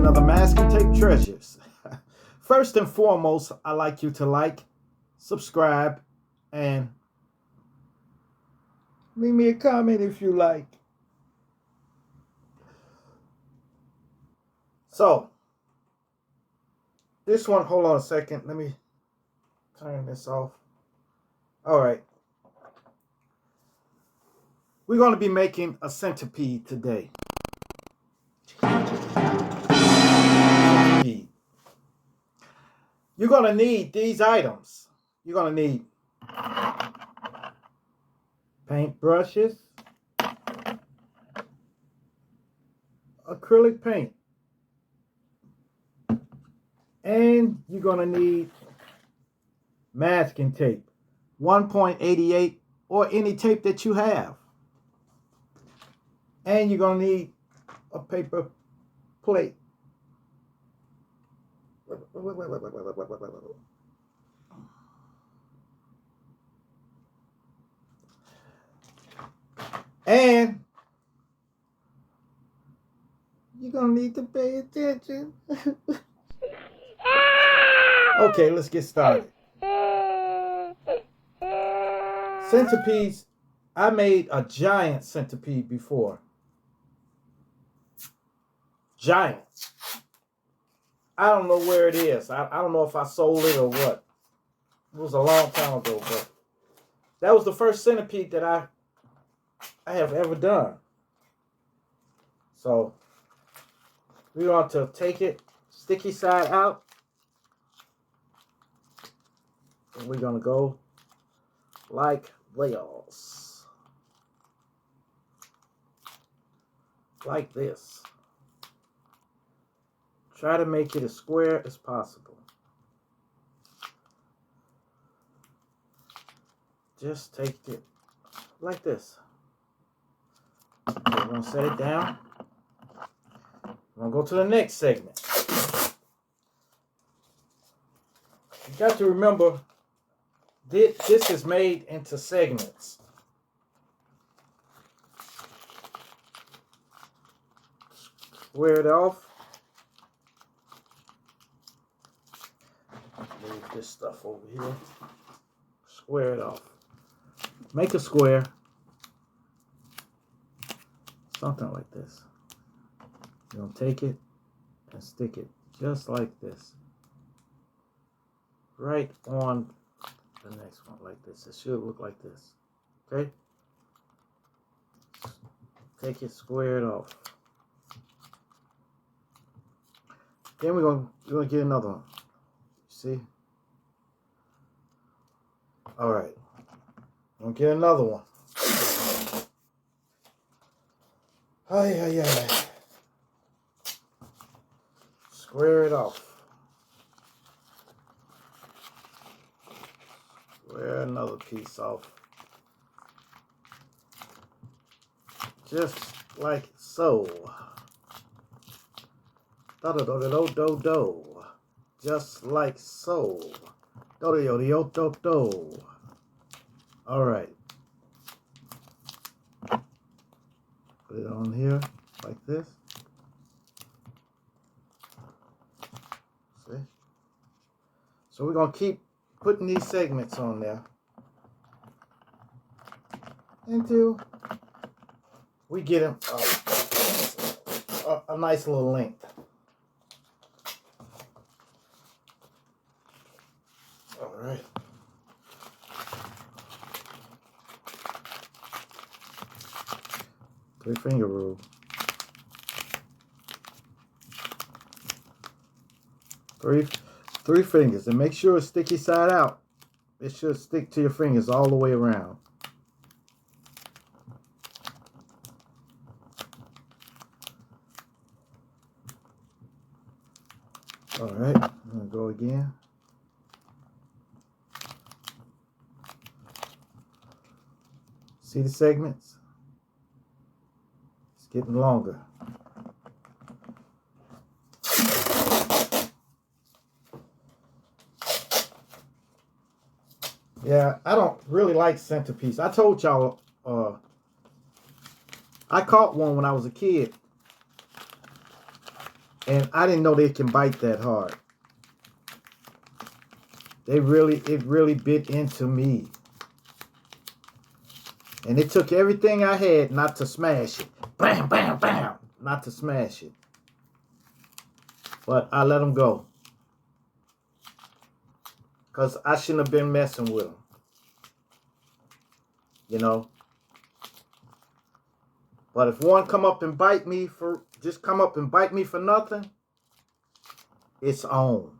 another Masking Tape Treasures. First and foremost, I'd like you to like, subscribe, and leave me a comment if you like. So, this one, hold on a second. Let me turn this off. All right. We're going to be making a centipede today. You're going to need these items. You're going to need paint brushes, acrylic paint, and you're going to need masking tape, 1.88 or any tape that you have. And you're going to need a paper plate. And you're going to need to pay attention. Okay, let's get started. Centipedes. I made a giant centipede before. Giant. I don't know where it is. I don't know if I sold it or what. It was a long time ago, but that was the first centipede that I have ever done. So we want to take it sticky side out. And we're going to go like this. Like this. Try to make it as square as possible. Just take it like this. We're going to set it down. We're going to go to the next segment. You got to remember, this is made into segments. Square it off. Move this stuff over here. Square it off. Make a square. Something like this. You're going to take it and stick it just like this. Right on the next one like this. It should look like this. Okay? Take it, square it off. Then we're gonna get another one. See? Alright. We'll get another one. Ay. Square it off. Square another piece off. Just like so. Do. Just like so. Do. All right. Put it on here like this. See? So we're going to keep putting these segments on there until we get them a nice little length. All right. Three-finger rule. Three fingers, and make sure it's sticky side out. It should stick to your fingers all the way around. All right, I'm gonna go again. See the segments? It's getting longer. Yeah, I don't really like centipedes. I told y'all, I caught one when I was a kid. And I didn't know they can bite that hard. It really bit into me. And it took everything I had not to smash it. Bam, bam, bam. Not to smash it. But I let them go. Because I shouldn't have been messing with them. You know. But if one come up and bite me for, just come up and bite me for nothing, it's on.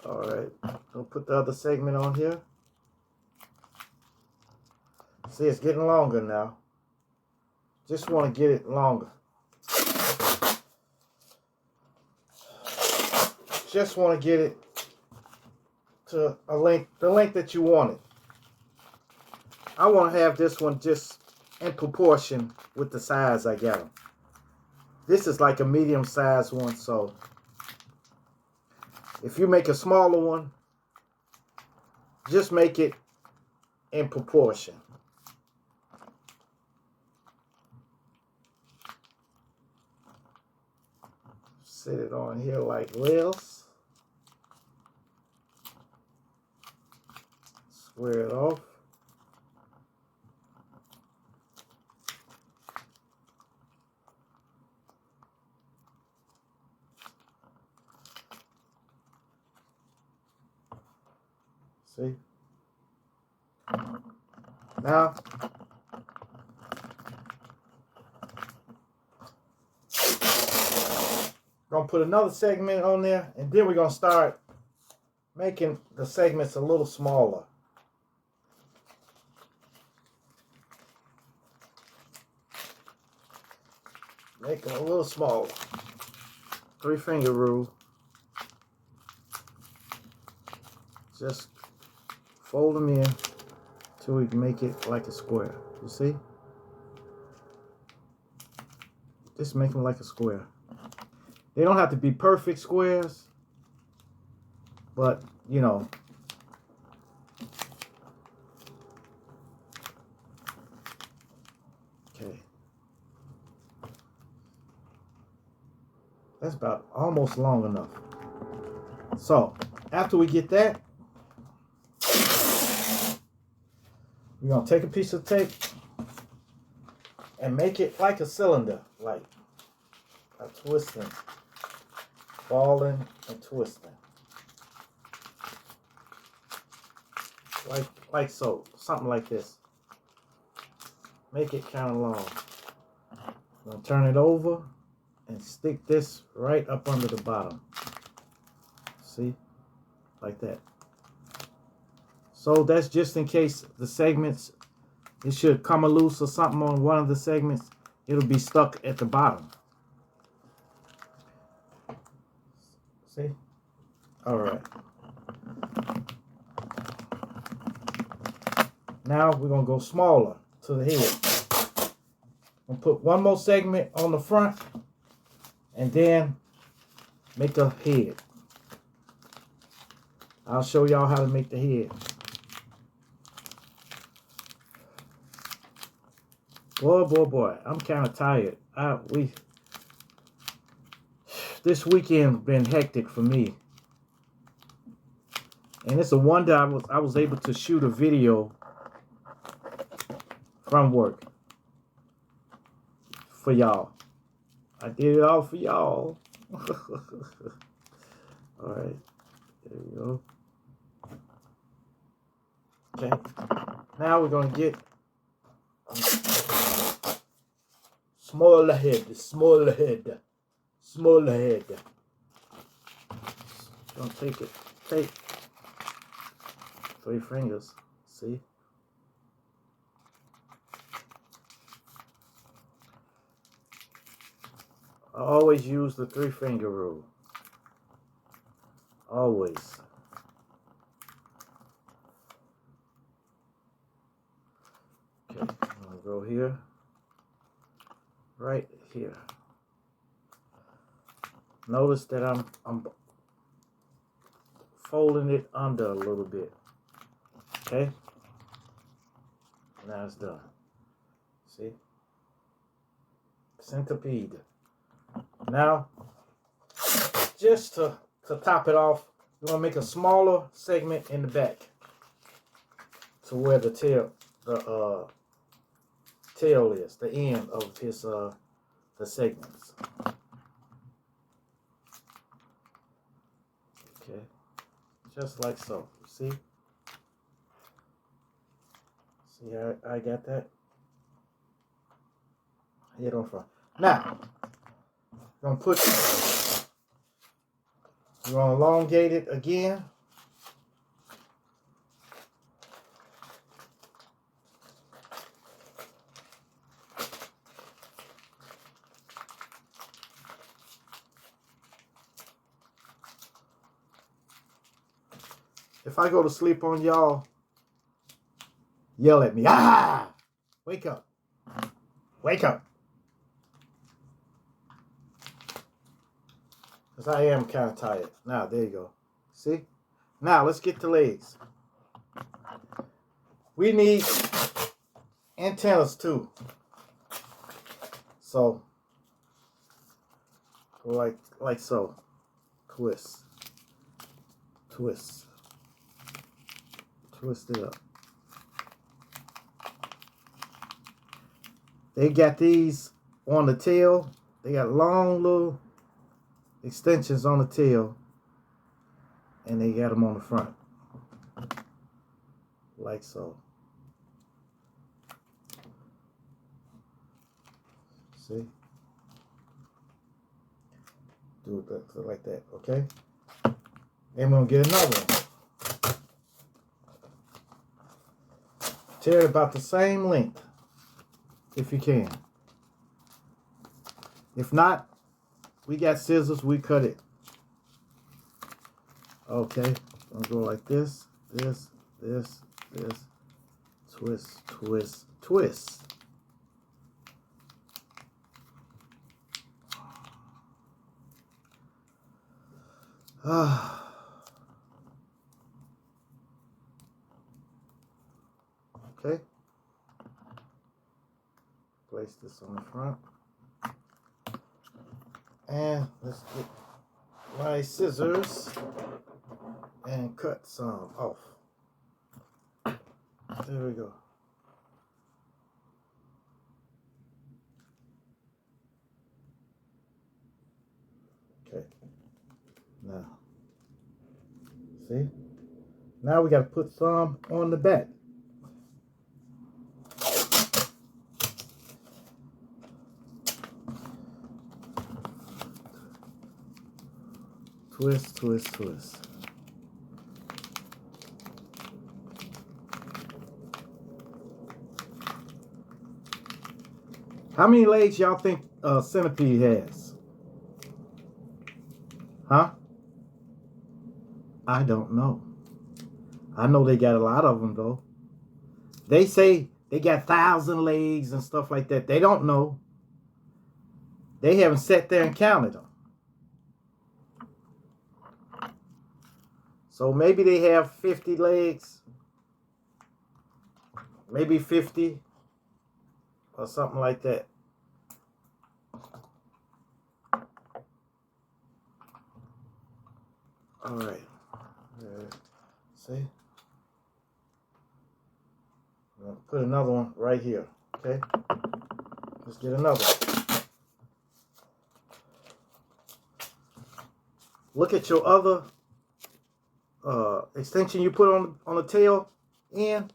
All right. I'll put the other segment on here. See, it's getting longer now. Just want to get it longer. Just want to get it to a length, the length that you want it. I want to have this one just in proportion with the size I got them. This is like a medium size one, so if you make a smaller one, just make it in proportion. Set it on here like this. Square it off. See? Now, gonna put another segment on there, and then we're gonna start making the segments a little smaller. Make them a little smaller. 3-finger rule. Just fold them in till we make it like a square. You see? Just make them like a square. They don't have to be perfect squares, but you know. Okay. That's about almost long enough. So, after we get that, we're going to take a piece of tape and make it like a cylinder, like a twisting, falling and twisting. Like so, something like this. Make it kind of long. I'm going to turn it over and stick this right up under the bottom. See? Like that. So that's just in case the segments, it should come loose or something on one of the segments, it'll be stuck at the bottom. See? All right. Now we're going to go smaller to the head. I'm going to put one more segment on the front and then make a head. I'll show y'all how to make the head. Boy, I'm kind of tired. This weekend been hectic for me. And it's a wonder I was able to shoot a video from work for y'all. I did it all for y'all. All right, there we go. Okay, now we're gonna get smaller head. Gonna take 3 fingers. See? I always use the 3-finger rule. Always. Okay, I'm gonna go here. Right here. Notice that I'm folding it under a little bit. Okay? Now it's done. See? Centipede. Now, just to top it off, we're gonna make a smaller segment in the back to where the tail is, the end of his the segments. Okay, just like so. See how I got that? Head on front. Now, we're gonna elongate it again. If I go to sleep on y'all, yell at me. Ah! Wake up. Wake up. Because I am kind of tired. Now, there you go. See? Now, let's get the legs. We need antennas, too. So, like so. Twist. Twist. Twist it up. They got these on the tail. They got long little extensions on the tail. And they got them on the front. Like so. See? Do it like that, okay? Then we're going to get another one. Tear it about the same length, if you can. If not, we got scissors, we cut it. Okay, I'm gonna go like this, this, this, this, twist, twist, twist. Okay. Place this on the front. And let's get my scissors and cut some off. There we go. Okay. Now, see? Now we got to put some on the back. Twist, twist, twist. How many legs y'all think a centipede has? Huh? I don't know. I know they got a lot of them, though. They say they got 1,000 legs and stuff like that. They don't know. They haven't sat there and counted them. So maybe they have 50 legs. Maybe 50. Or something like that. All right. See? I'm going to put another one right here. Okay? Let's get another one. Look at your other extension you put on the tail end,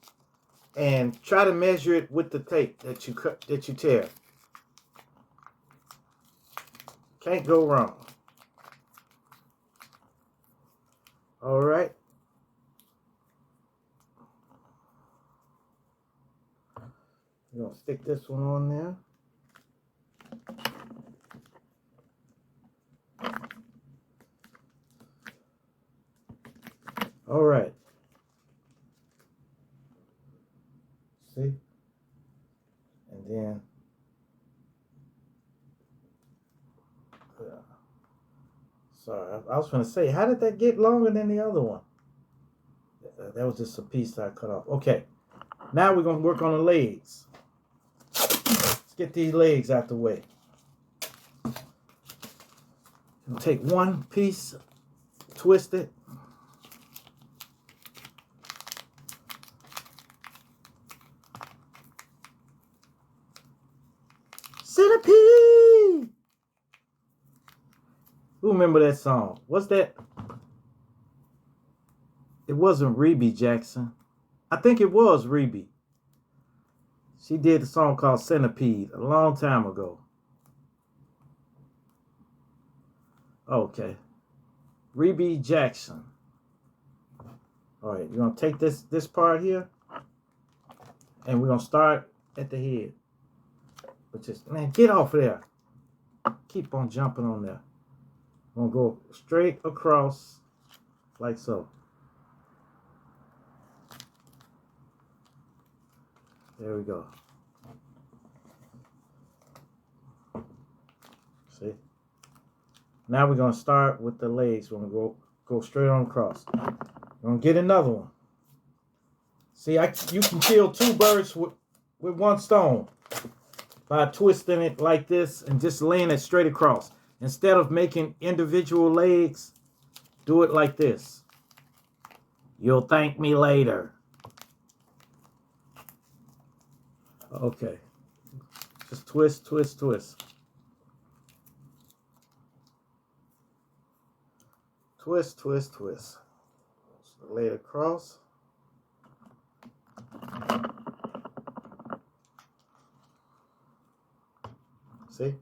and try to measure it with the tape that you tear. Can't go wrong. All right. We're gonna stick this one on there. All right. See? And then sorry, I was going to say, how did that get longer than the other one? That was just a piece that I cut off. Okay. Now we're going to work on the legs. Let's get these legs out the way. You'll take one piece, twist it. Centipede! Who remember that song? What's that? It wasn't Rebe Jackson. I think it was Rebe. She did a song called Centipede a long time ago. Okay. Rebe Jackson. All right, you're going to take this part here, and we're going to start at the head. But just, man, get off of there. Keep on jumping on there. I'm going to go straight across like so. There we go. See? Now we're going to start with the legs. We're going to go straight on across. We're going to get another one. See, you can kill two birds with one stone by twisting it like this and just laying it straight across. Instead of making individual legs, do it like this. You'll thank me later. Okay. Just twist, twist, twist. Twist, twist, twist. So lay it across. See?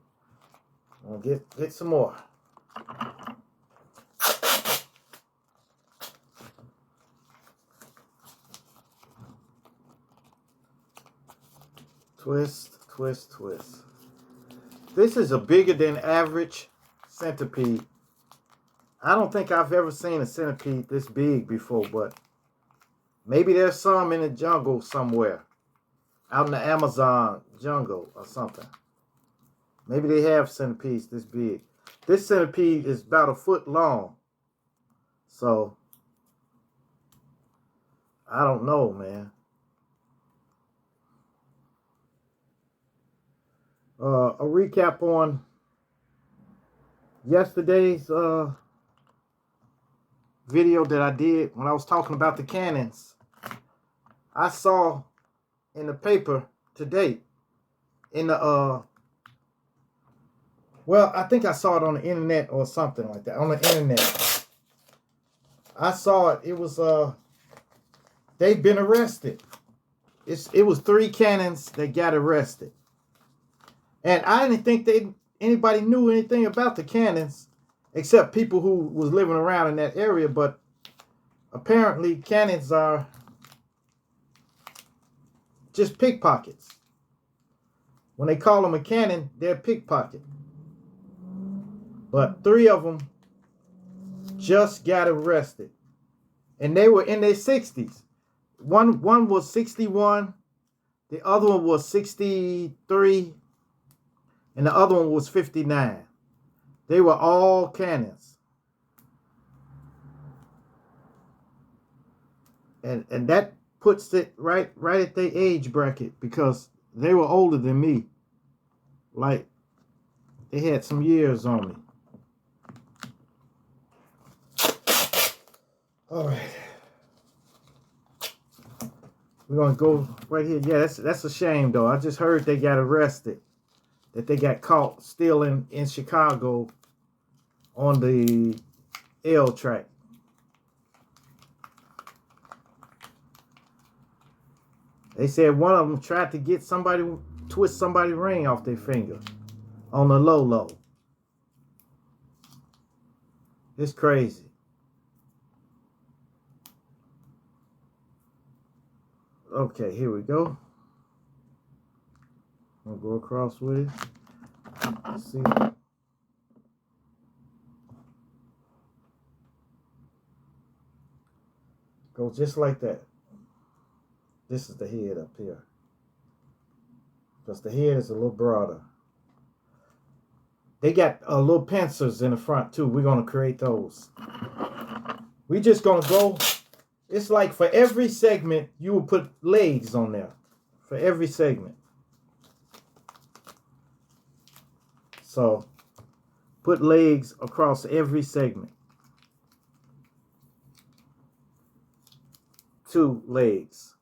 I'm gonna get some more. Twist, twist, twist. This is a bigger than average centipede. I don't think I've ever seen a centipede this big before, but maybe there's some in the jungle somewhere. Out in the Amazon jungle or something. Maybe they have centipedes this big. This centipede is about 1 foot long. So, I don't know, man. A recap on yesterday's video that I did when I was talking about the cannons. I saw in the paper today, in the well, I think I saw it on the internet or something like that. On the internet, I saw it. It was they've been arrested. It was 3 cannons that got arrested, and I didn't think anybody knew anything about the cannons except people who was living around in that area. But apparently, cannons are just pickpockets. When they call them a cannon, they're a pickpocket. But 3 of them just got arrested. And they were in their 60s. One was 61. The other one was 63. And the other one was 59. They were all cannons. And that puts it right at their age bracket, because they were older than me. Like, they had some years on me. All right. We're going to go right here. Yeah, that's a shame, though. I just heard they got arrested. That they got caught stealing in Chicago on the L track. They said one of them tried to twist somebody's ring off their finger on the low. It's crazy. Okay, here we go. I'll go across with it. Let's see. Go just like that. This is the head up here. Because the head is a little broader. They got little pincers in the front too. We're going to create those. We're just going to go. It's like for every segment, you will put legs on there. For every segment. So, Put legs across every segment. 2 legs.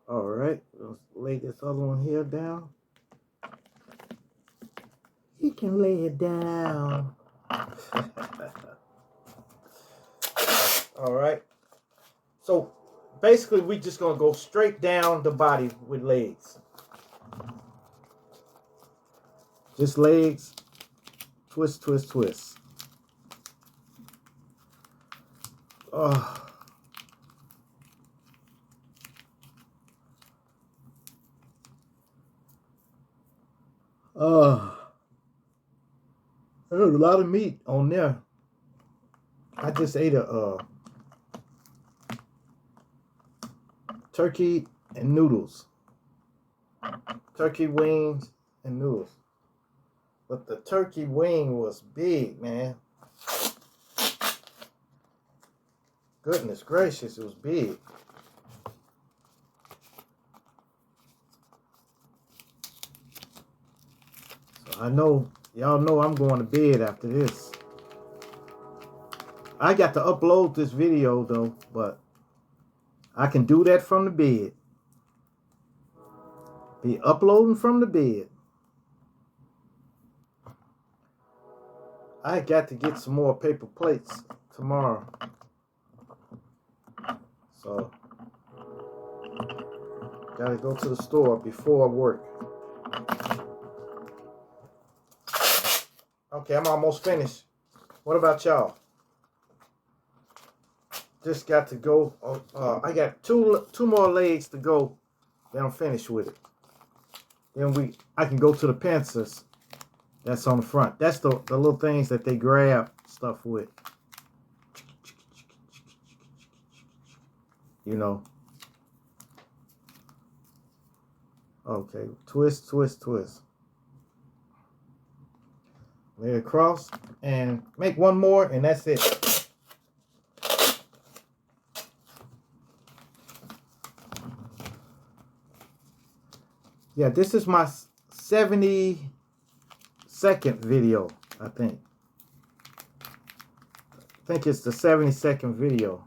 All right, let's lay this other one here down. You can lay it down. All right. So basically, we're just gonna go straight down the body with legs. Just legs. Twist, twist, twist. Oh. There's a lot of meat on there. I just ate a turkey and noodles. Turkey wings and noodles. But the turkey wing was big, man. Goodness gracious, it was big. So I know, y'all know I'm going to bed after this. I got to upload this video though, but I can do that from the bed. Be uploading from the bed. I got to get some more paper plates tomorrow. So, gotta go to the store before work. Okay, I'm almost finished. What about y'all? Just got to go. I got two more legs to go. Then I'm finished with it. Then I can go to the pincers. That's on the front. That's the little things that they grab stuff with. You know. Okay, twist, twist, twist. Lay it across and make one more, and that's it. Yeah, this is my 72nd video, I think. I think it's the 72nd video.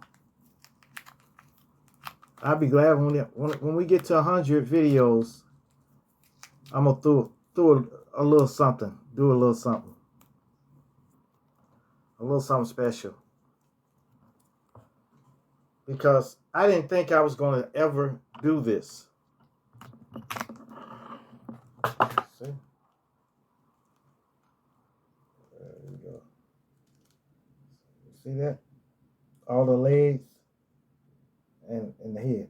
I'll be glad when we get to 100 videos. I'm gonna do a little something. Do a little something. A little something special. Because I didn't think I was gonna ever do this. See? There we go. See that? All the legs and the head.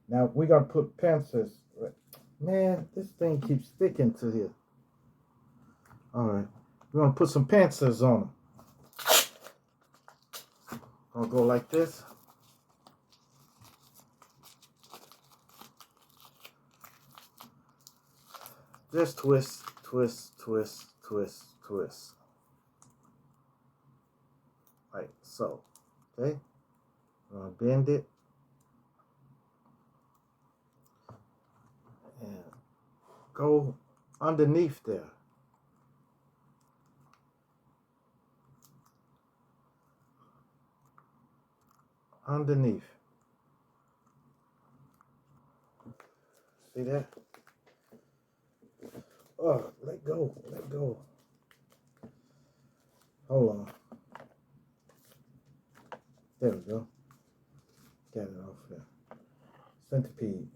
Now we're gonna put pincers. Man, this thing keeps sticking to here. Alright. We're gonna put some pincers on them. I'll go like this. Just twist, twist, twist, twist, twist. Like so. Okay? I'm gonna bend it. And go underneath there. Underneath. See that? Oh, let go, let go. Hold on. There we go. Got it off there. Centipede.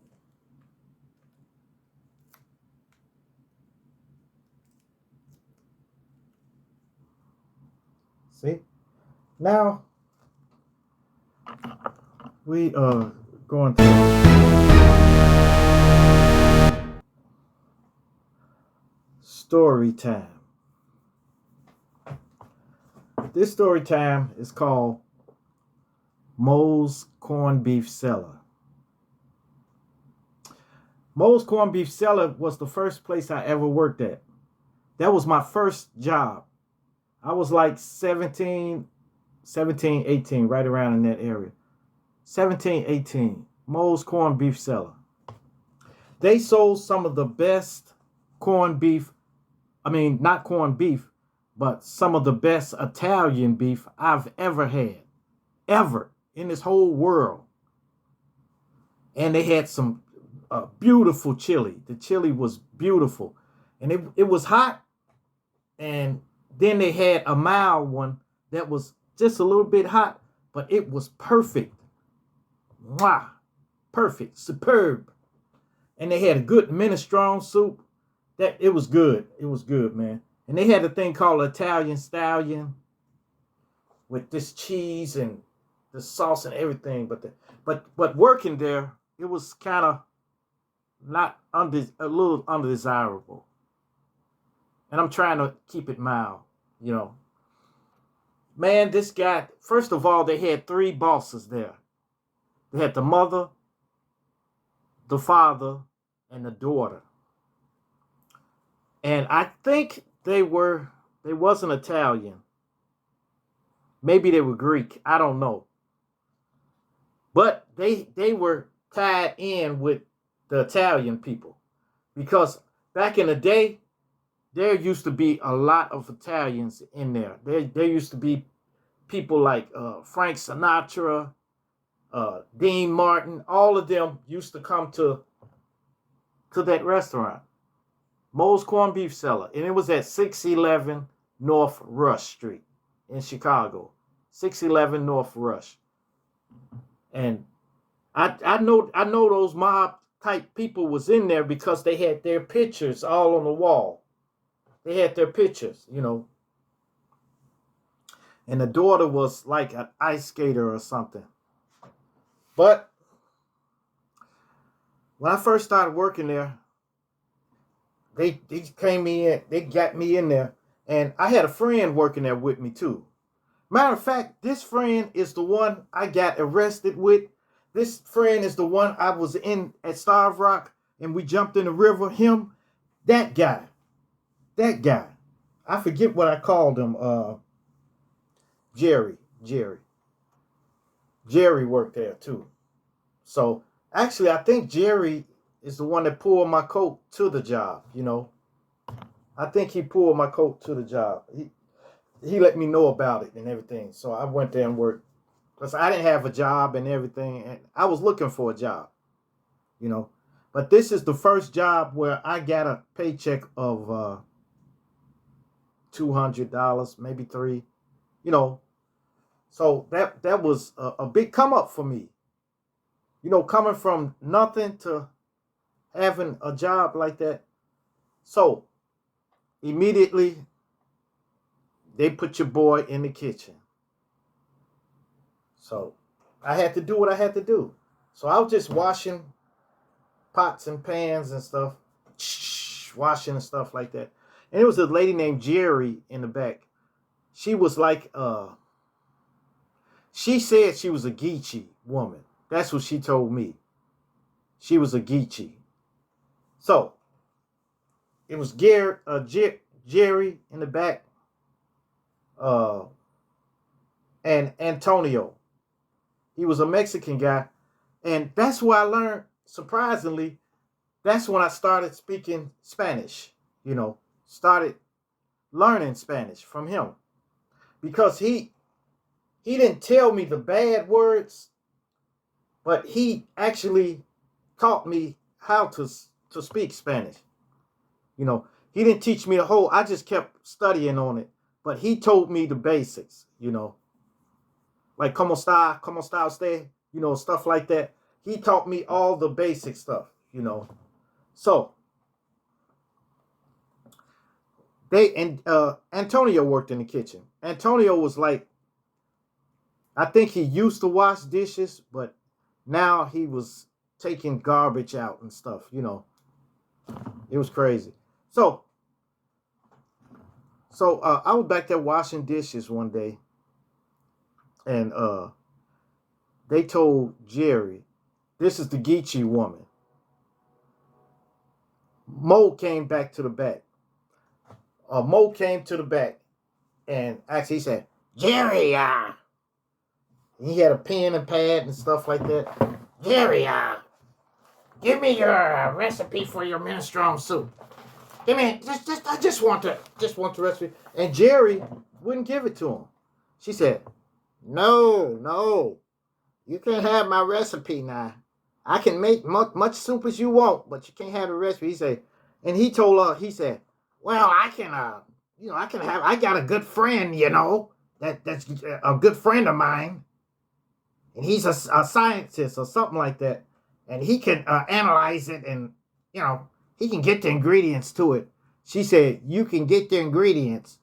See? Now, we are going to story time. This story time is called Moe's Corned Beef Cellar. Moe's Corned Beef Cellar was the first place I ever worked at. That was my first job. I was like 17, 18, right around in that area. 17, 18. Moe's Corned Beef Cellar. They sold some of the best corned beef. I mean, not corned beef, but some of the best Italian beef I've ever had, ever in this whole world. And they had some beautiful chili. The chili was beautiful, and it was hot. And then they had a mild one that was just a little bit hot, but it was perfect. Wow, perfect, superb. And they had a good minestrone soup. That it was good. It was good, man. And they had a thing called Italian stallion with this cheese and the sauce and everything. But working there, it was kind of not a little undesirable. And I'm trying to keep it mild, you know. Man, this guy, first of all, they had three bosses there. They had the mother, the father, and the daughter. And I think they wasn't Italian. Maybe they were Greek. I don't know. But they were tied in with the Italian people. Because back in the day, there used to be a lot of Italians in there. There used to be people like Frank Sinatra, Dean Martin. All of them used to come to that restaurant, Moe's Corned Beef Cellar. And it was at 611 North Rush Street in Chicago. 611 North Rush. And I know those mob type people was in there because they had their pictures all on the wall. They had their pictures, you know. And the daughter was like an ice skater or something. But when I first started working there, they came in, they got me in there, and I had a friend working there with me too. Matter of fact, this friend is the one I got arrested with. This friend is the one I was in at Starved Rock, and we jumped in the river. Him, that guy. I forget what I called him. Jerry worked there too. So actually, I think Jerry is the one that pulled my coat to the job, you know. I think he pulled my coat to the job. He let me know about it and everything. So I went there and worked. Because I didn't have a job and everything. And I was looking for a job, you know. But this is the first job where I got a paycheck of $200, maybe $300, you know. So that was a big come up for me. You know, coming from nothing to having a job like that. So immediately they put your boy in the kitchen. So I had to do what I had to do. So I was just washing pots and pans and stuff, washing and stuff like that. And it was a lady named Jerry in the back. She was like, she said she was a Geechee woman. That's what she told me. She was a Geechee. So it was Jerry in the back, and Antonio. He was a Mexican guy, and that's where I learned. Surprisingly, that's when I started speaking Spanish. You know, started learning Spanish from him, because he didn't tell me the bad words, but he actually taught me how to speak Spanish. You know, he didn't teach me the whole. I just kept studying on it, but he told me the basics. You know, like cómo está usted, you know, stuff like that. He taught me all the basic stuff. You know, so Antonio worked in the kitchen. Antonio was like, I think he used to wash dishes, but now he was taking garbage out and stuff, you know. It was crazy. So I was back there washing dishes one day, and they told Jerry, this is the Geechee woman. Mo came back to the back. Mo came to the back, and actually he said, Jerry, he had a pen and pad and stuff like that. Jerry, give me your recipe for your minestrone soup. Give me, I just want the recipe. And Jerry wouldn't give it to him. She said, no, you can't have my recipe now. I can make much soup as you want, but you can't have the recipe. He said, and he told her, he said, well, I can, I got a good friend, that's a good friend of mine, and he's a scientist or something like that, and he can analyze it, and he can get the ingredients to it. She said, you can get the ingredients,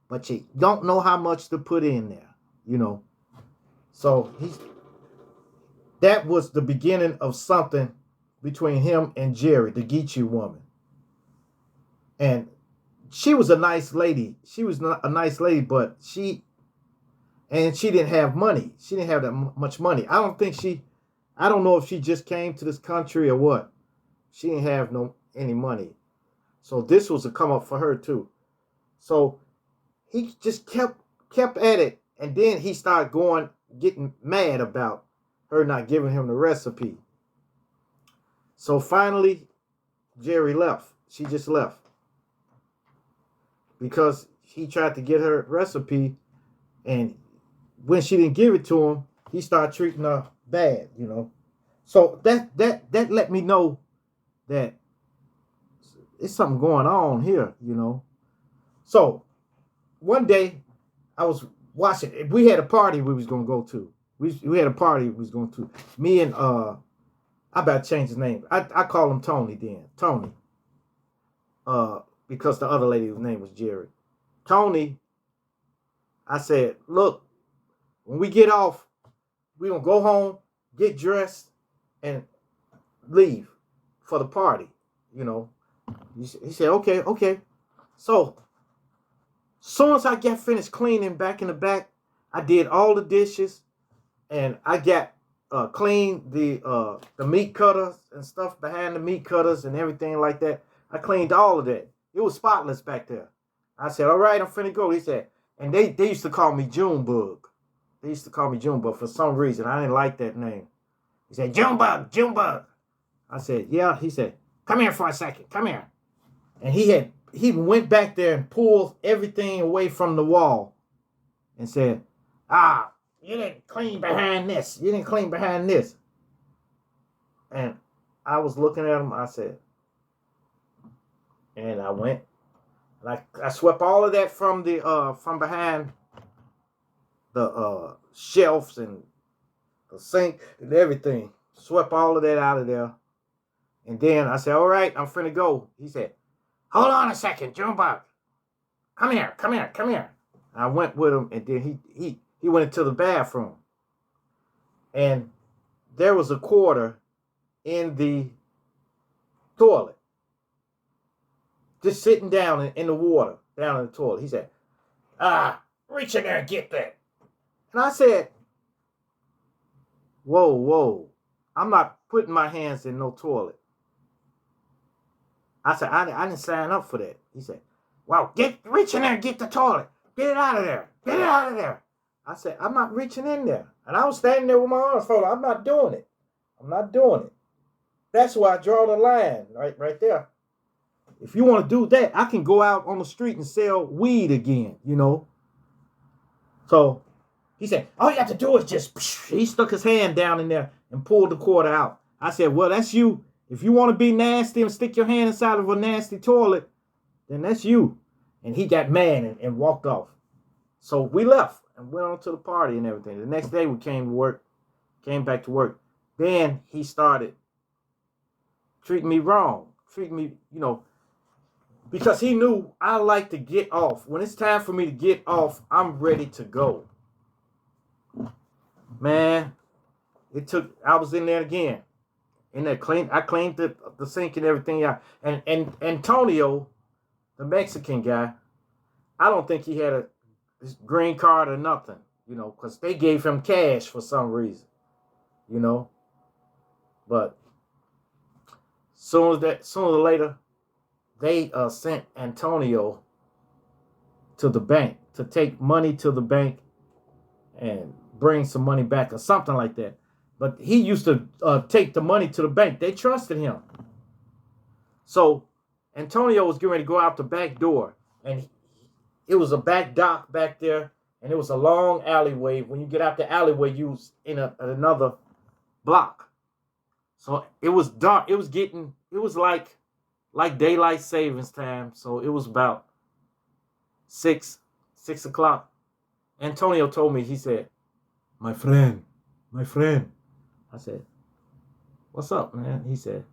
but you don't know how much to put in there, So that was the beginning of something between him and Jerry, the Geechee woman. And she was a nice lady. She was a nice lady, but she didn't have money. She didn't have that much money. I don't know if she just came to this country or what. She didn't have any money. So this was a come up for her too. So he just kept at it. And then he started getting mad about her not giving him the recipe. So finally, Jerry left. She just left. Because he tried to get her recipe, and when she didn't give it to him, he started treating her bad, So that let me know that it's something going on here, So one day I was watching. We had a party we was gonna go to. We had a party we was going to. Me and I better change his name. I call him Tony then. Tony. Because the other lady's name was Jerry. Tony, I said, look, when we get off, we're gonna go home, get dressed, and leave for the party. He said, okay. So soon as I got finished cleaning back in the back, I did all the dishes, and I got cleaned the meat cutters and stuff behind the meat cutters and everything like that. I cleaned all of that. It was spotless back there. I said, all right, I'm finna go. He said, and they used to call me Junebug. They used to call me Junebug for some reason. I didn't like that name. He said, Junebug. I said, yeah. He said, come here for a second. Come here. And he went back there and pulled everything away from the wall and said, you didn't clean behind this. You didn't clean behind this. And I was looking at him. I said, and I went, and I swept all of that from behind the shelves and the sink and everything. Swept all of that out of there. And then I said, all right, I'm finna go. He said, hold on a second, Junebug. Come here. I went with him, and then he went into the bathroom. And there was a quarter in the toilet. Just sitting down in the water, down in the toilet. He said, reach in there and get that. And I said, whoa. I'm not putting my hands in no toilet. I said, I didn't sign up for that. He said, well, reach in there and get the toilet. Get it out of there. I said, I'm not reaching in there. And I was standing there with my arms folded. I'm not doing it. That's why I draw the line right there. If you want to do that, I can go out on the street and sell weed again, So he said, all you have to do is just, he stuck his hand down in there and pulled the quarter out. I said, well, that's you. If you want to be nasty and stick your hand inside of a nasty toilet, then that's you. And he got mad and walked off. So we left and went on to the party and everything. The next day we came back to work. Then he started treating me wrong, because he knew I like to get off. When it's time for me to get off, I'm ready to go. Man, I was in there again. I cleaned the sink and everything out. And Antonio, the Mexican guy, I don't think he had a green card or nothing, because they gave him cash for some reason, But sooner or later, they sent Antonio to the bank to take money to the bank and bring some money back or something like that. But he used to take the money to the bank. They trusted him. So Antonio was getting ready to go out the back door, and it was a back dock back there, and it was a long alleyway. When you get out the alleyway, you was in another block. So it was dark. It was like daylight savings time. So it was about 6 o'clock. Antonio told me, he said, my friend. I said, what's up, man? He said,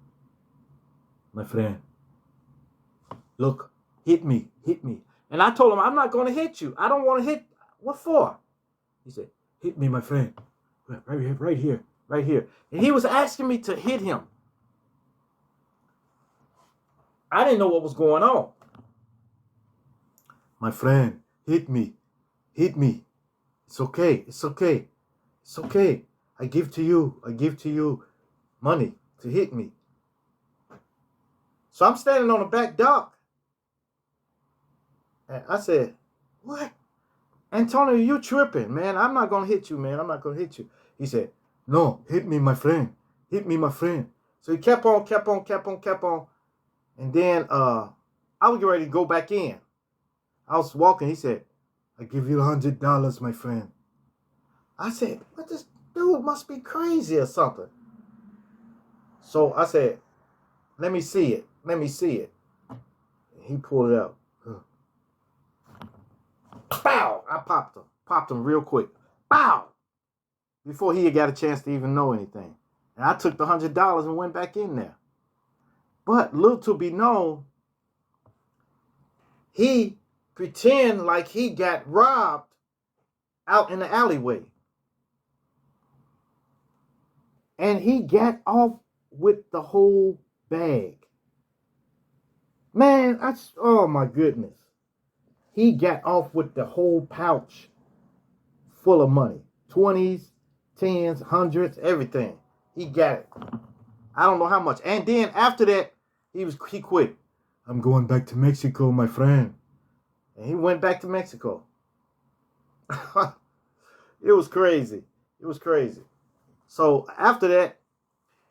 my friend, look, hit me. And I told him, I'm not going to hit you. I don't want to hit. What for? He said, hit me, my friend. Right here. And he was asking me to hit him. I didn't know what was going on. My friend, hit me. It's okay. I give to you money to hit me. So I'm standing on the back dock. And I said, what? Antonio, you tripping, man. I'm not going to hit you, man. I'm not going to hit you. He said, no, hit me, my friend. So he kept on. And then I was getting ready to go back in. I was walking. He said, I give you $100, my friend. I said, what, this dude must be crazy or something. So I said, let me see it. He pulled it out. Pow! I popped him real quick. Pow! Before he had got a chance to even know anything. And I took the $100 and went back in there. But little to be known, he pretend like he got robbed out in the alleyway. And he got off with the whole bag. Man, oh my goodness. He got off with the whole pouch full of money. 20s, 10s, 100s, everything. He got it. I don't know how much. And then after that, he quit. I'm going back to Mexico, my friend. And he went back to Mexico. It was crazy. So after that,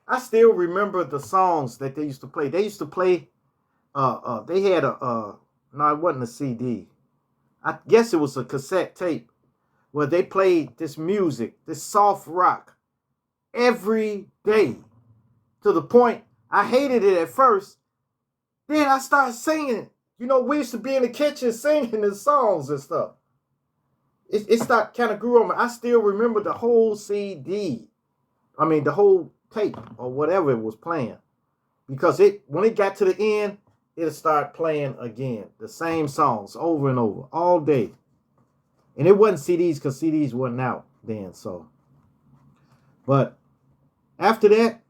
I still remember the songs that they used to play. They used to play, they had no, it wasn't a CD. I guess it was a cassette tape where they played this music, this soft rock, every day. To the point I hated it at first. Then I started singing it. You know, we used to be in the kitchen singing the songs and stuff. It started kind of grew on me. I still remember the whole CD. I mean, the whole tape or whatever it was playing. Because when it got to the end, it'll start playing again. The same songs over and over all day. And it wasn't CDs because CDs wasn't out then. So, but after that,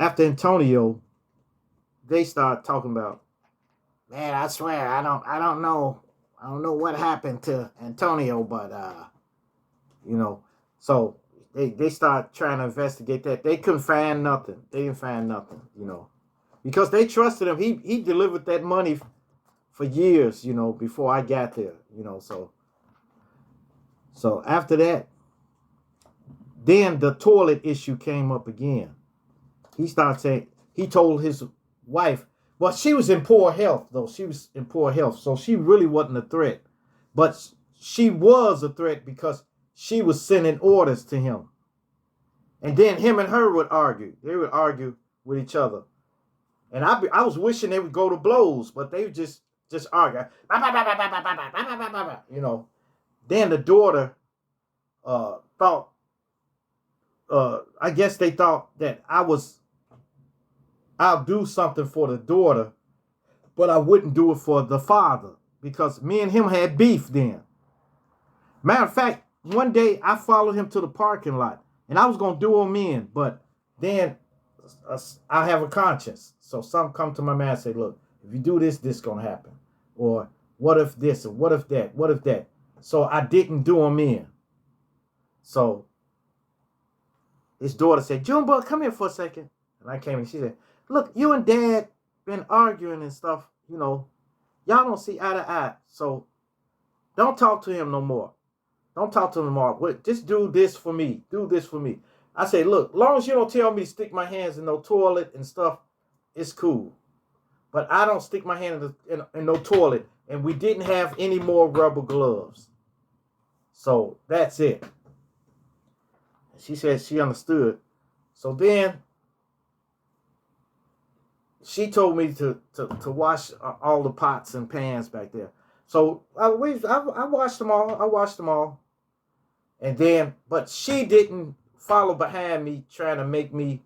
after Antonio, they start talking about, man, I swear, I don't know what happened to Antonio, but you know, so they start trying to investigate that. They couldn't find nothing. They didn't find nothing, you know, because they trusted him. He delivered that money for years, you know, before I got there, you know. So after that, then the toilet issue came up again. He started saying, he told his wife, well, she was in poor health, though. She was in poor health, so she really wasn't a threat. But she was a threat because she was sending orders to him. And then him and her would argue. They would argue with each other. And I was wishing they would go to blows, but they would just argue. You know. Then the daughter thought, I guess they thought that I'll do something for the daughter, but I wouldn't do it for the father because me and him had beef then. Matter of fact, one day I followed him to the parking lot and I was going to do him in, but then I have a conscience. So some come to my mind and say, look, if you do this, this is going to happen. Or what if this, or what if that? So I didn't do him in. So his daughter said, Junebug, come here for a second. And I came and she said, look, you and Dad been arguing and stuff, you know. Y'all don't see eye to eye. So don't talk to him no more. Don't talk to him no more. Just do this for me. Do this for me. I say, look, as long as you don't tell me to stick my hands in no toilet and stuff, it's cool. But I don't stick my hand in no toilet. And we didn't have any more rubber gloves. So that's it. She said she understood. So then she told me to wash all the pots and pans back there. So I washed them all. I washed them all. And then, but she didn't follow behind me trying to make me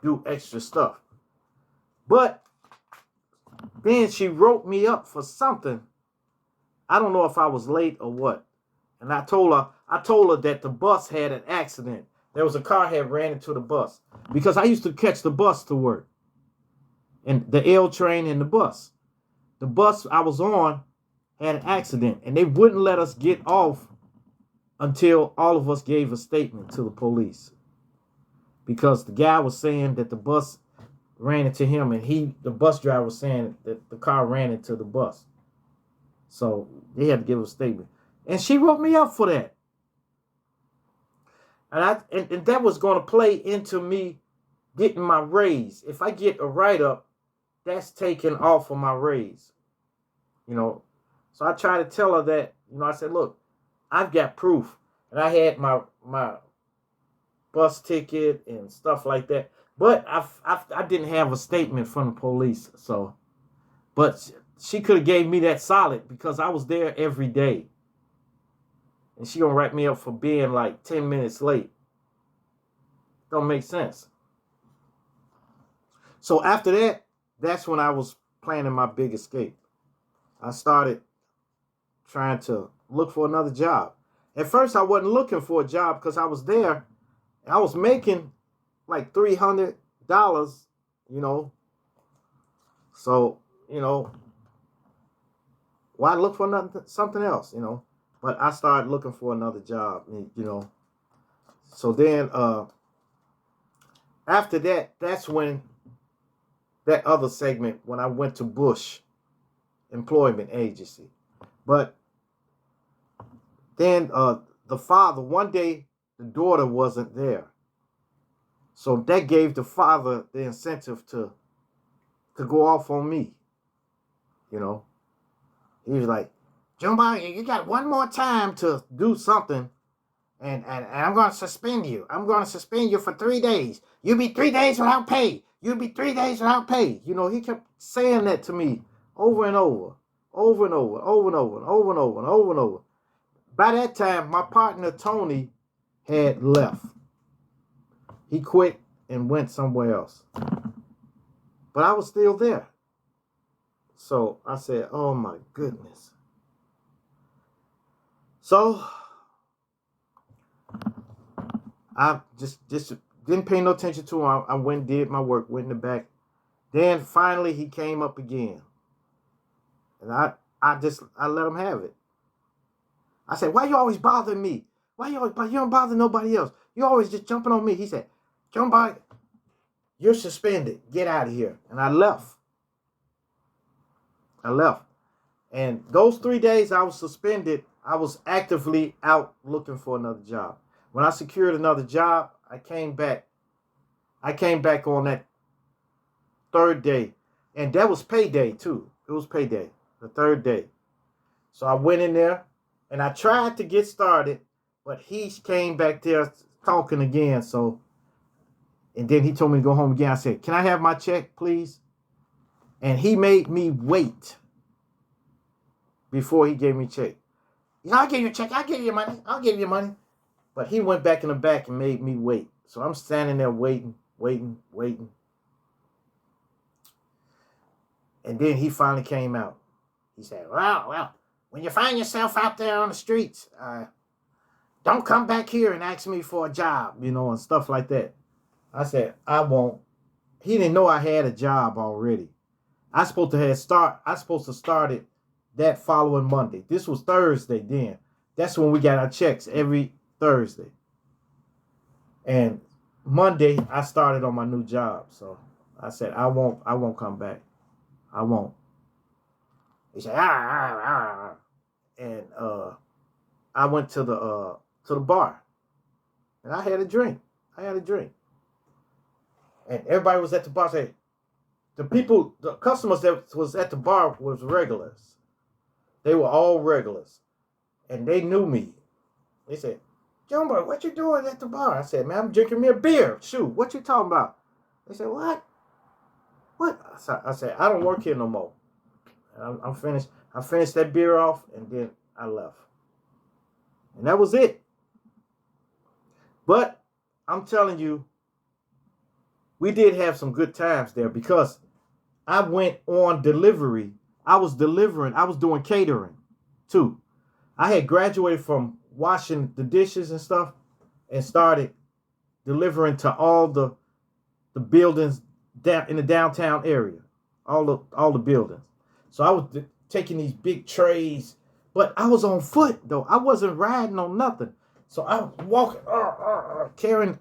do extra stuff. But then she wrote me up for something. I don't know if I was late or what. And I told her that the bus had an accident. There was a car had ran into the bus. Because I used to catch the bus to work. And the L train and the bus. The bus I was on had an accident. And they wouldn't let us get off until all of us gave a statement to the police. Because the guy was saying that the bus ran into him, and the bus driver was saying that the car ran into the bus. So they had to give a statement. And she wrote me up for that. And that was going to play into me getting my raise. If I get a write-up, that's taken off of my raise. So I tried to tell her that, I said, look, I've got proof. And I had my bus ticket and stuff like that. But I didn't have a statement from the police. So, but she could have gave me that solid because I was there every day. And she gonna write me up for being like 10 minutes late. Don't make sense. So after that, that's when I was planning my big escape. I started trying to look for another job. At first, I wasn't looking for a job because I was there. I was making like $300, So, why look for something else, But I started looking for another job, So then, after that, that's when that other segment, when I went to Bush Employment Agency. But then the father, one day, the daughter wasn't there. So that gave the father the incentive to go off on me. He was like, Jumbo, you got one more time to do something, and I'm going to suspend you. I'm going to suspend you for 3 days. You'll be 3 days without pay. You'll be 3 days without pay. He kept saying that to me over and over, over and over, over and over, and over and over, and over and over. By that time, my partner, Tony, had left. He quit and went somewhere else. But I was still there. So I said, oh my goodness. So I just didn't pay no attention to him. I went and did my work, went in the back. Then finally he came up again. And I let him have it. I said, why you always bothering me? You don't bother nobody else. You always just jumping on me. He said, Jumbo, you're suspended. Get out of here. And I left. And those 3 days I was suspended, I was actively out looking for another job. When I secured another job, I came back. I came back on that third day. And that was payday too. It was payday, the third day. So I went in there and I tried to get started, but he came back there talking again. And then he told me to go home again. I said, can I have my check, please? And he made me wait before he gave me a check. I'll give you a check. I'll give you money. But he went back in the back and made me wait. So I'm standing there waiting. And then he finally came out. He said, well, when you find yourself out there on the streets, don't come back here and ask me for a job, and stuff like that. I said, I won't. He didn't know I had a job already. I supposed to start it that following Monday. This was Thursday then. That's when we got our checks every Thursday. And Monday I started on my new job. So I said, I won't come back. I won't. He said, And I went to the bar. And I had a drink. And everybody was at the bar saying, the customers that was at the bar was regulars. They were all regulars, and they knew me. They said, "Jumbo, what you doing at the bar?" I said, "Man, I'm drinking me a beer." Shoot, what you talking about? They said, "What? What?" I said, "I don't work here no more. I'm finished. I finished that beer off, and then I left, and that was it." But I'm telling you, we did have some good times there because I went on delivery. I was delivering. I was doing catering too. I had graduated from washing the dishes and stuff and started delivering to all the buildings down in the downtown area, all the buildings. So I was taking these big trays, but I was on foot though. I wasn't riding on nothing. So I was walking, carrying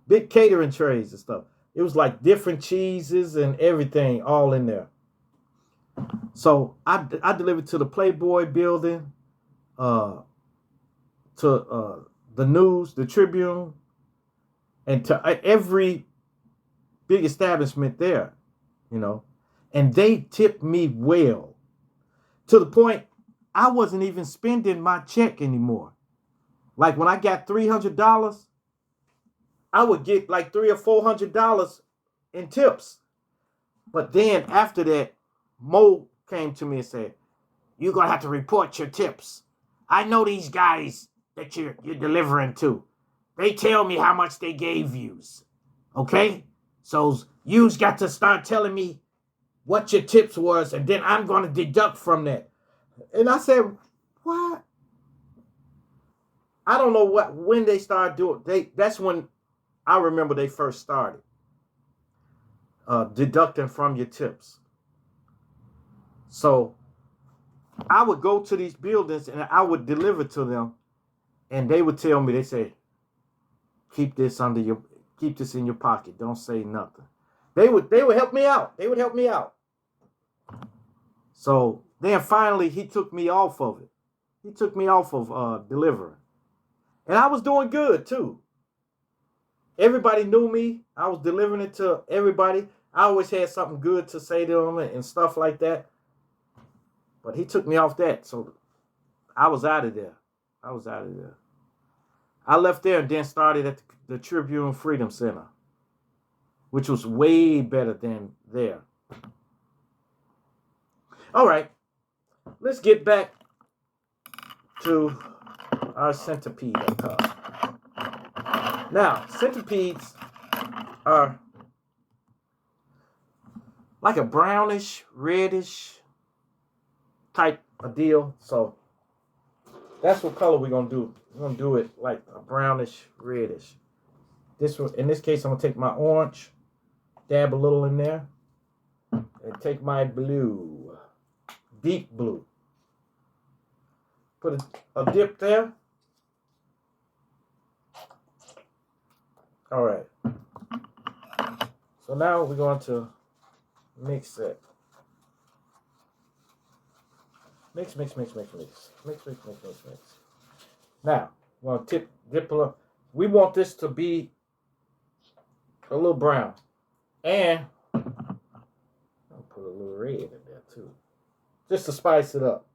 big catering trays and stuff. It was like different cheeses and everything all in there. So I delivered to the Playboy building, uh, to the News, the Tribune, and to every big establishment there, you know. And they tipped me well to the point I wasn't even spending my check anymore. Like when I got $300, I would get like $300 or $400 in tips. But then after that, Mo came to me and said, "You're gonna have to report your tips. I know these guys that you're delivering to. They tell me how much they gave yous. Okay? So you's got to start telling me what your tips was, and then I'm gonna deduct from that." And I said, "What?" I don't know when they started doing. That's when I remember they first started deducting from your tips. So I would go to these buildings and I would deliver to them, and they would tell me, they say, keep this in your pocket. Don't say nothing. They would help me out. They would help me out. So then finally he took me off of it. He took me off of delivering. And I was doing good too. Everybody knew me. I was delivering it to everybody. I always had something good to say to them and stuff like that. But he took me off that. So I was out of there. I left there and then started at the Tribune Freedom Center, which was way better than there. All right. Let's get back to our centipede cup. Now, centipedes are like a brownish, reddish type of deal. So that's what color we're gonna do. We're gonna do it like a brownish, reddish. In this case, I'm gonna take my orange, dab a little in there, and take my blue, deep blue. Put a dip there. All right. So now we're going to mix it. Mix. Now, we're going to dip a little. We want this to be a little brown. And I'll put a little red in there too. Just to spice it up.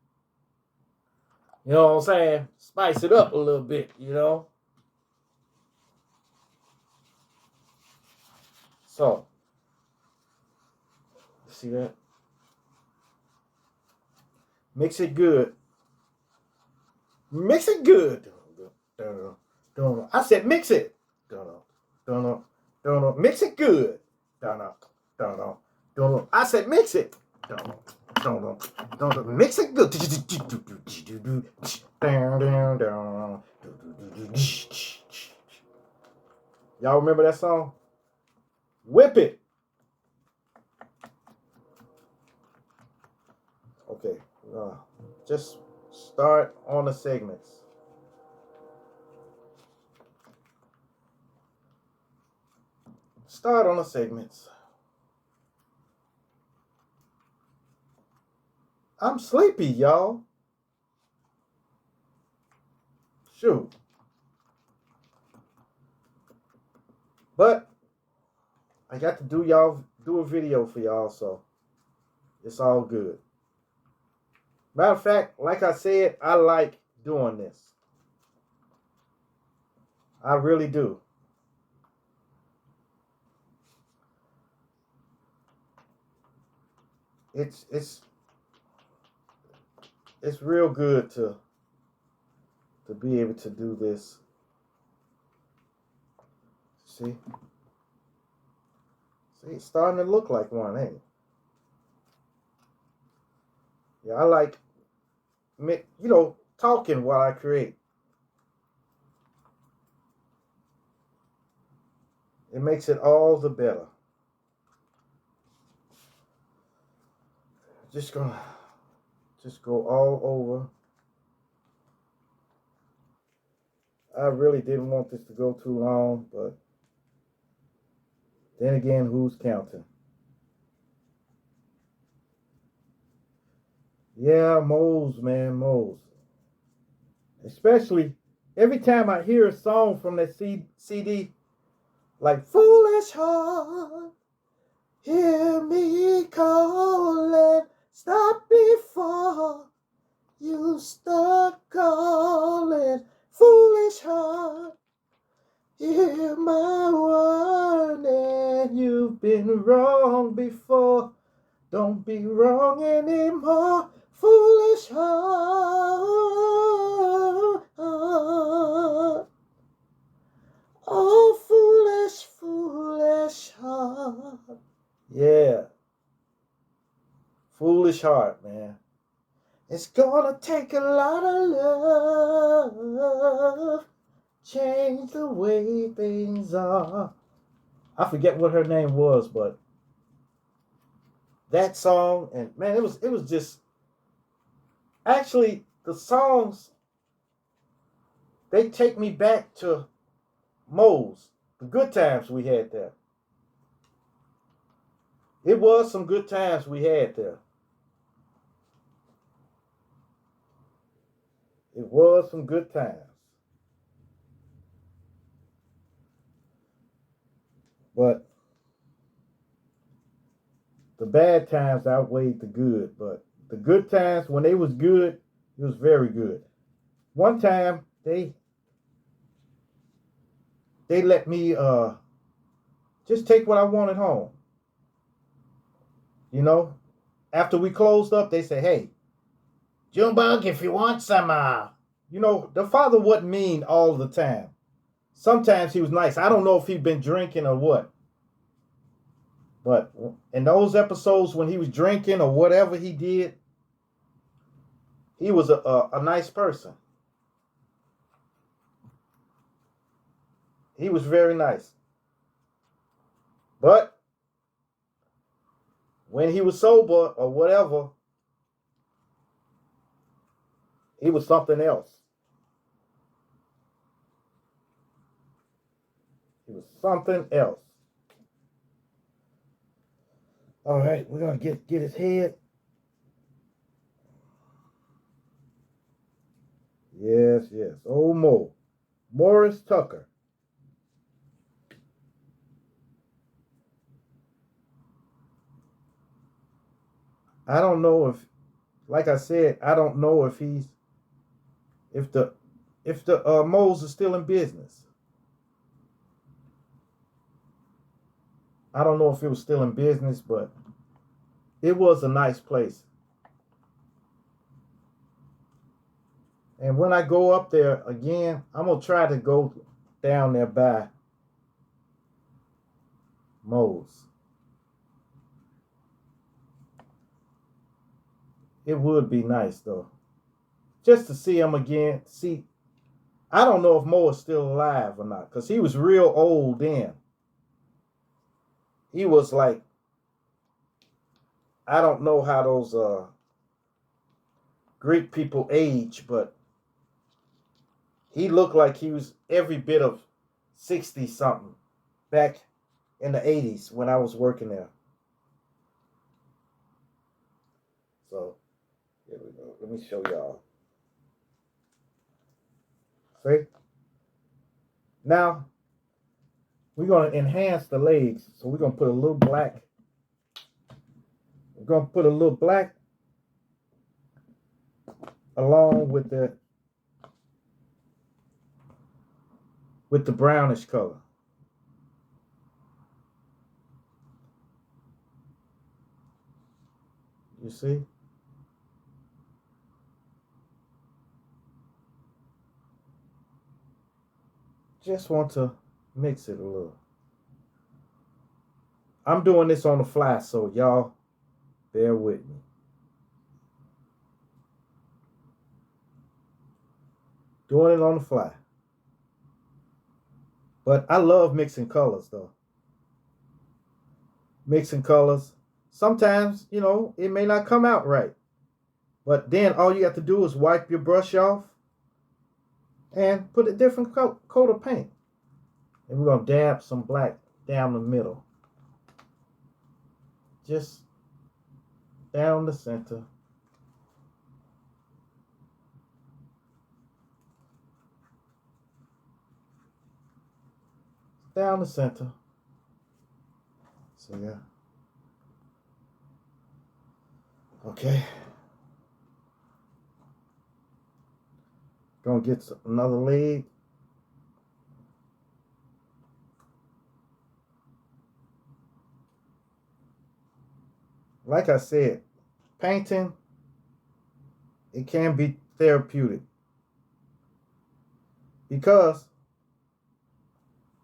You know what I'm saying? Spice it up a little bit, you know? So, see that? Mix it good. Mix it good. I said mix it. Mix it good. I said mix it. Mix it good. Y'all remember that song? Whip it. Okay. Just start on the segments. Start on the segments. I'm sleepy, y'all. Shoot. But I got to do a video for y'all, so it's all good. Matter of fact, like I said, I like doing this. I really do. It's it's it's real good to be able to do this. See? See, it's starting to look like one, ain't it? Yeah, I like, talking while I create. It makes it all the better. Just gonna just go all over. I really didn't want this to go too long, but then again, who's counting? Yeah, moles, man, moles. Especially every time I hear a song from that CD, like Foolish Heart, hear me calling, stop before you start calling. Foolish heart, hear my warning. You've been wrong before, don't be wrong anymore. Foolish heart. Oh, foolish, foolish heart. Yeah. Foolish heart, man. It's gonna take a lot of love. Change the way things are. I forget what her name was, but that song, and man, it was just actually the songs, they take me back to Moe's, the good times we had there. It was some good times we had there. It was some good times. But the bad times outweighed the good. But the good times, when they was good, it was very good. One time they let me just take what I wanted home. You know, after we closed up, they said, "Hey, Junebug, if you want some, the father wasn't mean all the time. Sometimes he was nice. I don't know if he'd been drinking or what, but in those episodes when he was drinking or whatever he did, he was a nice person. He was very nice. But when he was sober or whatever, he was something else. He was something else. All right, we're gonna get his head. Yes, yes. Oh, Morris Tucker. I don't know if, like I said, I don't know if if the Moles are still in business. I don't know if it was still in business, but it was a nice place. And when I go up there again, I'm gonna try to go down there by Moles. It would be nice though, just to see him again. See, I don't know if Mo is still alive or not, because he was real old then. He was like, I don't know how those Greek people age, but he looked like he was every bit of 60 something back in the 80s when I was working there. So, here we go. Let me show y'all. See? Now, We're going to enhance the legs. So we're going to put a little black. We're going to put a little black along with the brownish color. You see? Just want to mix it a little. I'm doing this on the fly, so y'all bear with me. Doing it on the fly. But I love mixing colors, though. Mixing colors. Sometimes, it may not come out right. But then all you have to do is wipe your brush off and put a different coat of paint. And we're going to dab some black down the middle. Just down the center. Down the center. So yeah. Okay. Gonna get another leg. Like I said, painting, it can be therapeutic. Because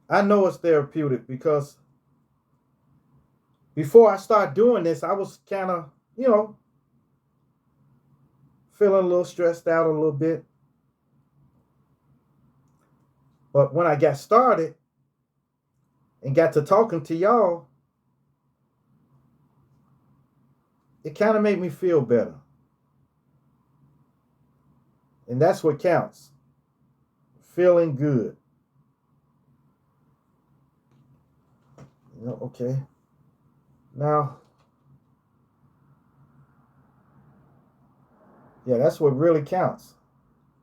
I know it's therapeutic because before I start doing this, I was kind of, feeling a little stressed out a little bit. But when I got started and got to talking to y'all, it kind of made me feel better. And that's what counts. Feeling good. Okay. Now, yeah, that's what really counts.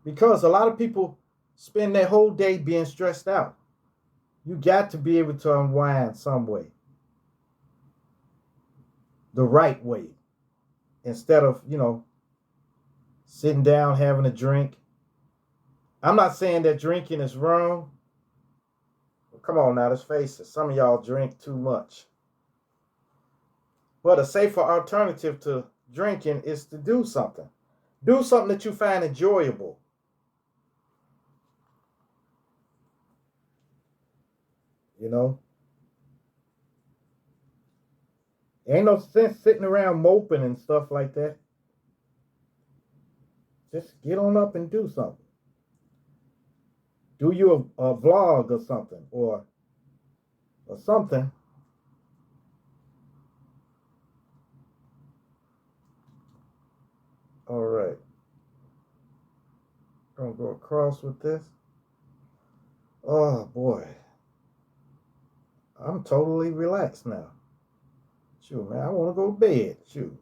Because a lot of people spend their whole day being stressed out. You got to be able to unwind some way. The right way. Instead of, sitting down having a drink. I'm not saying that drinking is wrong. Come on now, let's face it. Some of y'all drink too much. But a safer alternative to drinking is to do something. Do something that you find enjoyable. Ain't no sense sitting around moping and stuff like that. Just get on up and do something. Do you a vlog or something, or something. All right. Gonna go across with this. Oh boy. I'm totally relaxed now. Shoot, man, I want to go to bed. Shoot.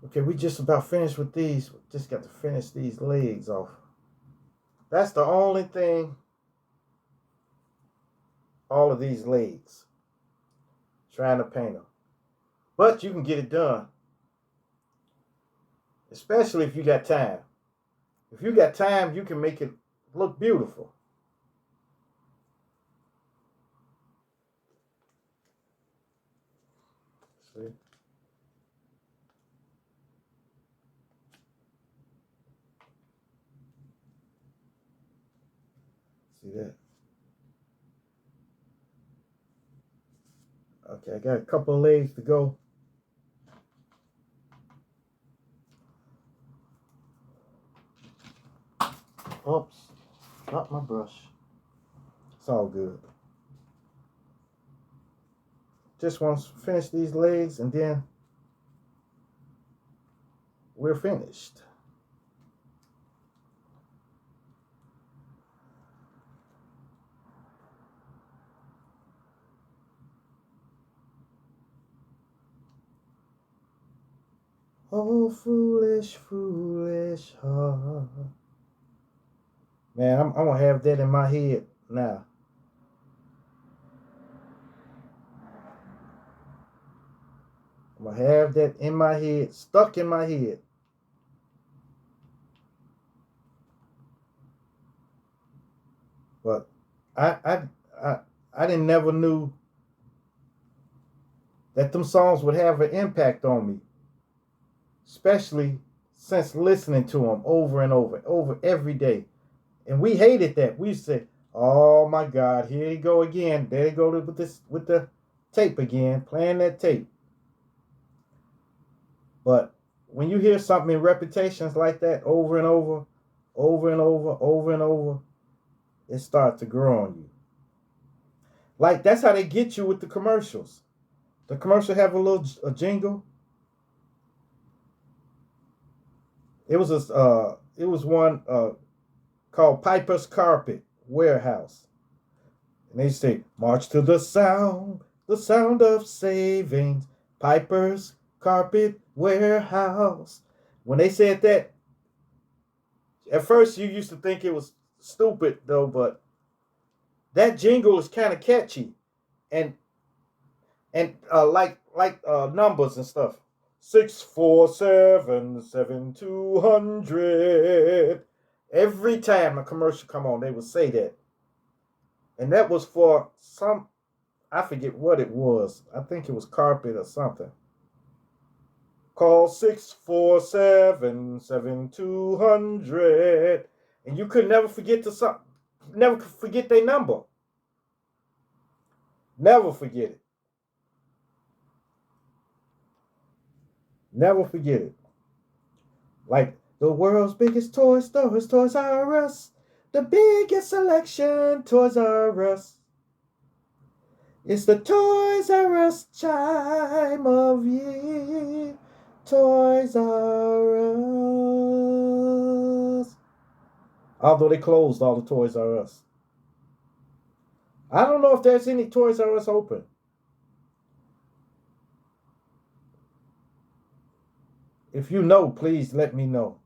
Okay, we just about finished with these. Just got to finish these legs off. That's the only thing. All of these legs. Trying to paint them. But you can get it done. Especially if you got time. If you got time, you can make it look beautiful. See? See that? Okay, I got a couple of legs to go. Oops, dropped my brush. It's all good. Just want to finish these legs and then we're finished. Oh, foolish, foolish heart. Man, I'm going to have that in my head now. I'm going to have that in my head, stuck in my head. But I didn't never knew that them songs would have an impact on me, especially since listening to them over and over every day. And we hated that. We said, "Oh my God, here you go again. There you go with the tape again, playing that tape." But when you hear something in repetitions like that over and over, over and over, it starts to grow on you. Like that's how they get you with the commercials. The commercial have a jingle. It was one called Piper's Carpet Warehouse, and they say, "March to the sound of savings, Piper's Carpet Warehouse." When they said that, at first you used to think it was stupid though, but that jingle is kind of catchy, and like numbers and stuff. 647-7200. Every time a commercial come on, they would say that, and that was for some. I forget what it was. I think it was carpet or something. Call 647-7200, and you could never forget never forget their number. Never forget it. Never forget it. Like the world's biggest toy stores, Toys R Us. The biggest selection, Toys R Us. It's the Toys R Us chime of year. Toys R Us. Although they closed all the Toys R Us. I don't know if there's any Toys R Us open. If you know, please let me know.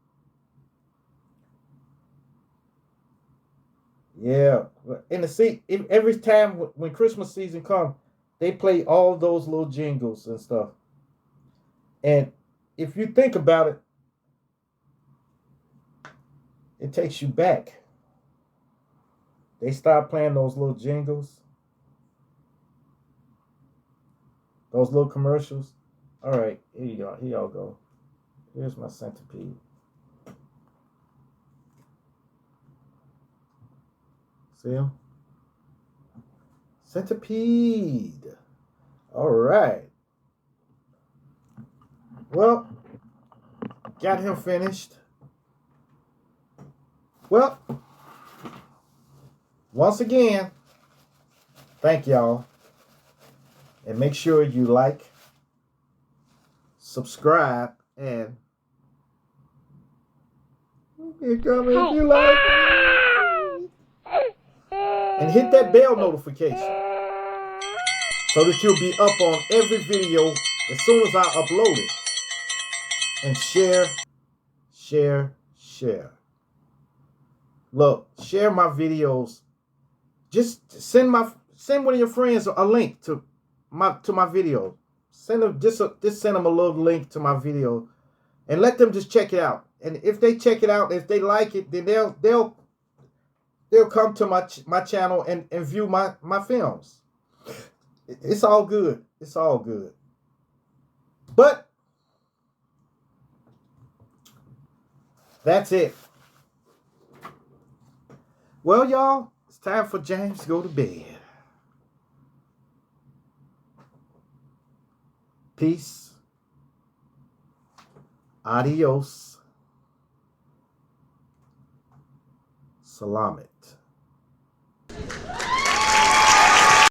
Yeah, in the seat every time when Christmas season comes, they play all those little jingles and stuff. And if you think about it, it takes you back. They start playing those little jingles, those little commercials. All right, here y'all go. Here's my centipede. See him? Centipede. All right. Well, got him finished. Well, once again, thank y'all. And make sure you like, subscribe, and here come if you like me. And hit that bell notification so that you'll be up on every video as soon as I upload it. And share. Look, share my videos. Just send one of your friends a link to my video. Send them just send them a little link to my video, and let them just check it out. And if they check it out, if they like it, then they'll come to my channel and view my films. It's all good. It's all good. But that's it. Well, y'all, it's time for James to go to bed. Peace. Adios. Salamat.